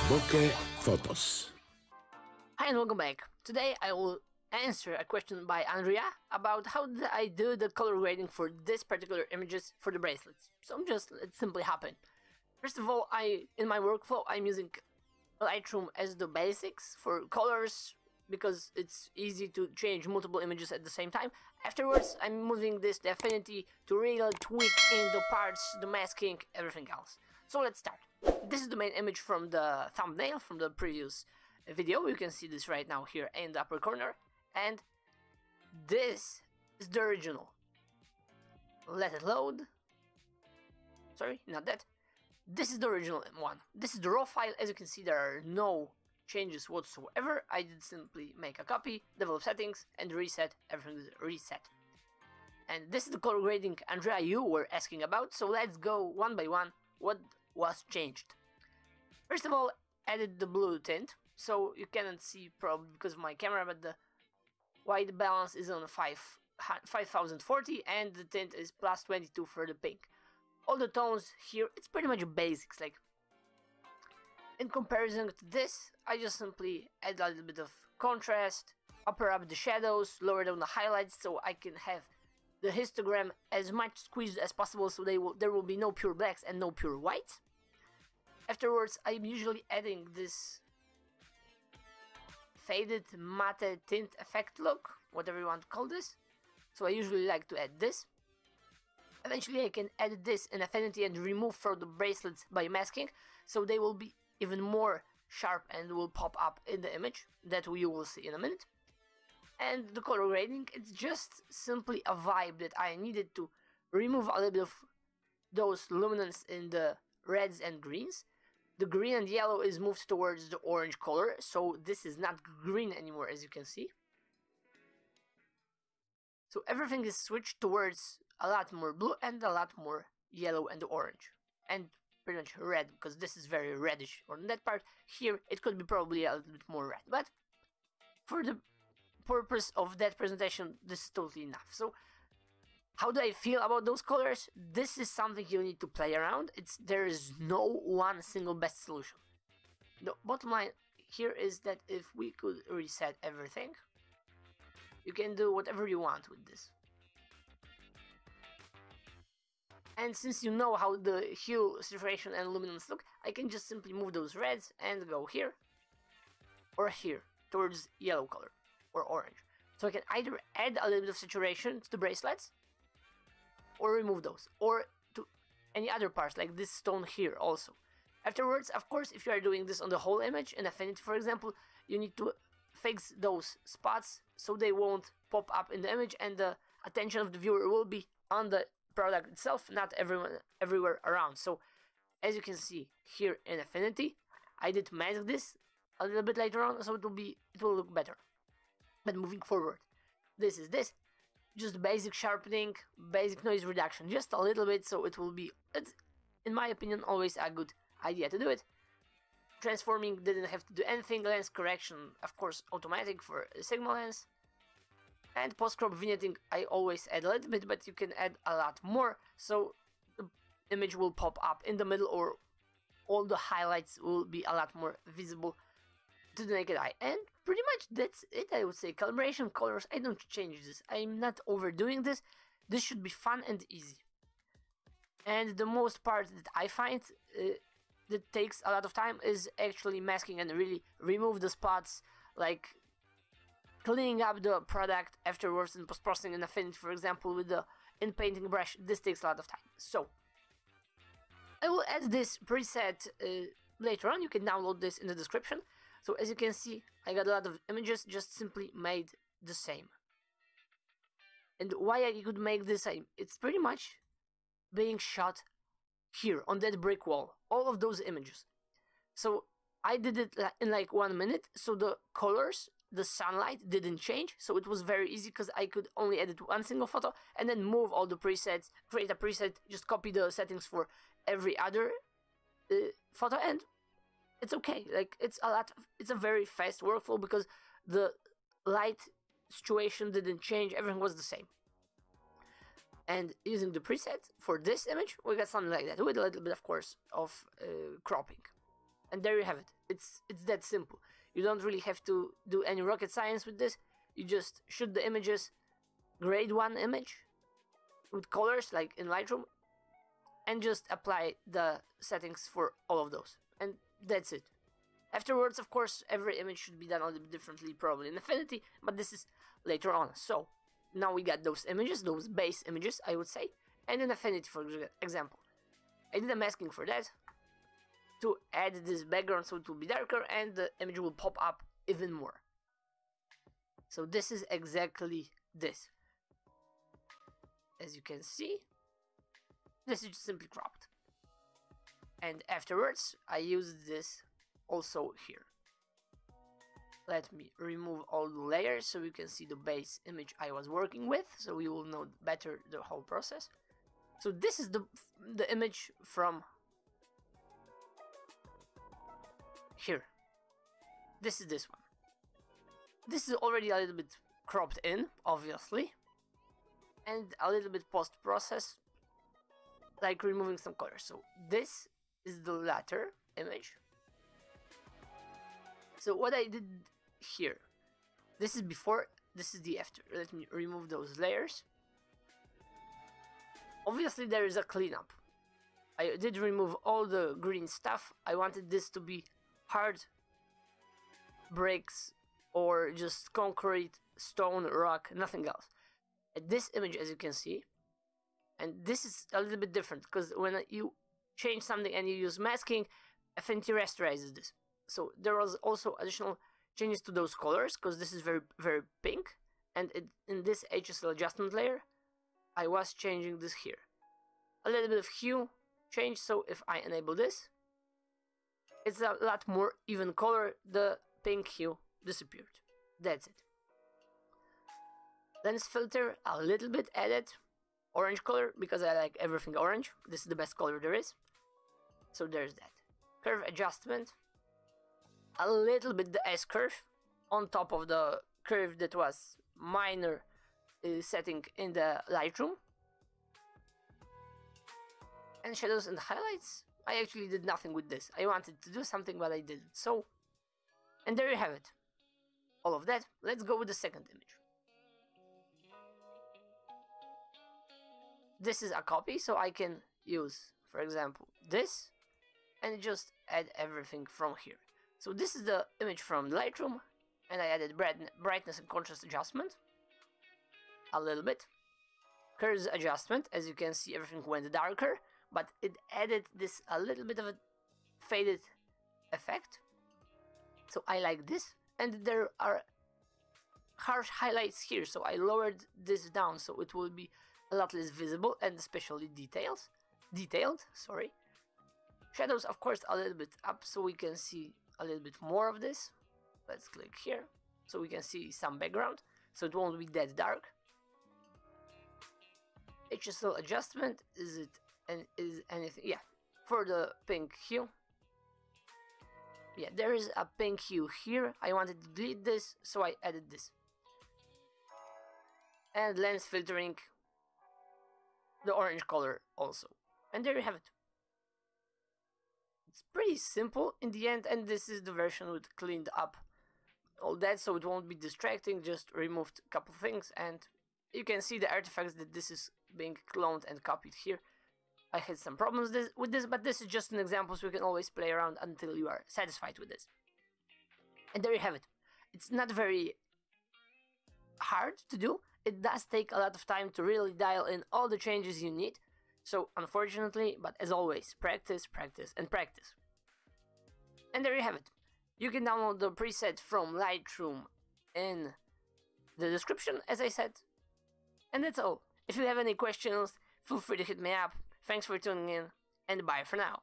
Bokeh Photos. Hi and welcome back. Today I will answer a question by Andrea about how did I do the color grading for this particular images for the bracelets. So it simply happened. First of all, in my workflow I'm using Lightroom as the basics for colors because it's easy to change multiple images at the same time. Afterwards I'm moving this to Affinity to really tweak in the parts, the masking, everything else. So let's start. This is the main image from the thumbnail from the previous video. You can see this right now here in the upper corner, and this is the original. Let it load. Sorry, not that. This is the original one. This is the raw file. As you can see, there are no changes whatsoever. I did simply make a copy, develop settings, and reset. Everything is reset. And this is the color grading, Andrea, you were asking about. So let's go one by one. What was changed? First of all, added the blue tint. So you cannot see probably because of my camera, but the white balance is on 5040 and the tint is plus 22 for the pink. All the tones here, it's pretty much basics. Like in comparison to this, I just simply add a little bit of contrast, upper up the shadows, lower down the highlights, so I can have the histogram as much squeezed as possible, so there will be no pure blacks and no pure whites. Afterwards, I'm usually adding this faded matte tint effect look, whatever you want to call this. So I usually like to add this. Eventually I can add this in Affinity and remove from the bracelets by masking, so they will be even more sharp and will pop up in the image that you will see in a minute. And the color grading, it's just simply a vibe that I needed to remove a little bit of those luminance in the reds and greens. The green and yellow is moved towards the orange color, so this is not green anymore, as you can see. So everything is switched towards a lot more blue and a lot more yellow and orange. And pretty much red, because this is very reddish. On that part here, it could be probably a little bit more red. But for the purpose of that presentation, this is totally enough. So how do I feel about those colors? This is something you need to play around. There is no one single best solution. The bottom line here is that if we could reset everything, you can do whatever you want with this. And since you know how the hue, saturation and luminance look, I can just simply move those reds and go here or here towards yellow color or orange. So I can either add a little bit of saturation to the bracelets or remove those, or to any other parts like this stone here also. Afterwards, of course, if you are doing this on the whole image in Affinity, for example, you need to fix those spots so they won't pop up in the image and the attention of the viewer will be on the product itself, not everywhere around. So as you can see here in Affinity, I did mask this a little bit later on, so it will look better. But moving forward, this is just basic sharpening, basic noise reduction, just a little bit, so it's in my opinion always a good idea to do it. Transforming didn't have to do anything. Lens correction, of course, automatic for Sigma lens. And post-crop vignetting, I always add a little bit, but you can add a lot more, so the image will pop up in the middle, or all the highlights will be a lot more visible to the naked eye. And pretty much that's it, I would say. Calibration, colors, I don't change this. I'm not overdoing this. This should be fun and easy. And the most part that I find that takes a lot of time is actually masking and really remove the spots, like cleaning up the product afterwards and post-processing in Affinity, for example, with the in-painting brush. This takes a lot of time. So I will add this preset later on. You can download this in the description. So as you can see, I got a lot of images just simply made the same. And why I could make the same? It's pretty much being shot here on that brick wall, all of those images. So I did it in like 1 minute, so the colors, the sunlight didn't change, so it was very easy because I could only edit one single photo and then move all the presets, create a preset, just copy the settings for every other photo, and it's okay. Like it's a very fast workflow because the light situation didn't change, everything was the same. And using the preset for this image, we got something like that with a little bit, of course, of cropping. And there you have it. It's that simple. You don't really have to do any rocket science with this. You just shoot the images, grade one image with colors like in Lightroom, and just apply the settings for all of those. And that's it. Afterwards, of course, every image should be done a little bit differently, probably in Affinity, but this is later on. So, now we got those images, those base images, I would say, and in Affinity, for example. I did a masking for that, to add this background so it will be darker, and the image will pop up even more. So this is exactly this. As you can see, this is simply cropped. And afterwards, I use this also here. Let me remove all the layers so you can see the base image I was working with, so you will know better the whole process. So this is the image from here. This is this one. This is already a little bit cropped in, obviously, and a little bit post-process, like removing some colors. So this is the latter image. So what I did here, this is before, this is the after. Let me remove those layers. Obviously there is a cleanup. I did remove all the green stuff. I wanted this to be hard bricks or just concrete, stone, rock, nothing else. And this image, as you can see, and this is a little bit different because when you change something and you use masking, Affinity rasterizes this. So there was also additional changes to those colors because this is very, very pink, and in this HSL adjustment layer, I was changing this here. A little bit of hue change, so if I enable this, it's a lot more even color. The pink hue disappeared. That's it. Lens filter, a little bit added. Orange color, because I like everything orange. This is the best color there is. So there's that. Curve adjustment. A little bit the S curve on top of the curve that was minor setting in the Lightroom. And shadows and highlights. I actually did nothing with this. I wanted to do something, but I didn't. So, and there you have it. All of that. Let's go with the second image. This is a copy, so I can use, for example, this, and just add everything from here. So this is the image from Lightroom, and I added brightness and contrast adjustment. A little bit. Curves adjustment, as you can see, everything went darker, but it added this a little bit of a faded effect. So I like this, and there are harsh highlights here, so I lowered this down so it will be a lot less visible and especially detailed. Sorry. Shadows, of course, a little bit up so we can see a little bit more of this. Let's click here so we can see some background, so it won't be that dark. HSL adjustment, is anything? Yeah, for the pink hue. Yeah, there is a pink hue here. I wanted to delete this, so I added this. And lens filtering, the orange color also. And there you have it. It's pretty simple in the end, and this is the version with cleaned up all that, so it won't be distracting. Just removed a couple things, and you can see the artifacts that this is being cloned and copied here. I had some problems with this, but this is just an example, so you can always play around until you are satisfied with this. And there you have it. It's not very hard to do. It does take a lot of time to really dial in all the changes you need. So, unfortunately, but as always, practice, practice, and practice. And there you have it. You can download the preset from Lightroom in the description, as I said. And that's all. If you have any questions, feel free to hit me up. Thanks for tuning in, and bye for now.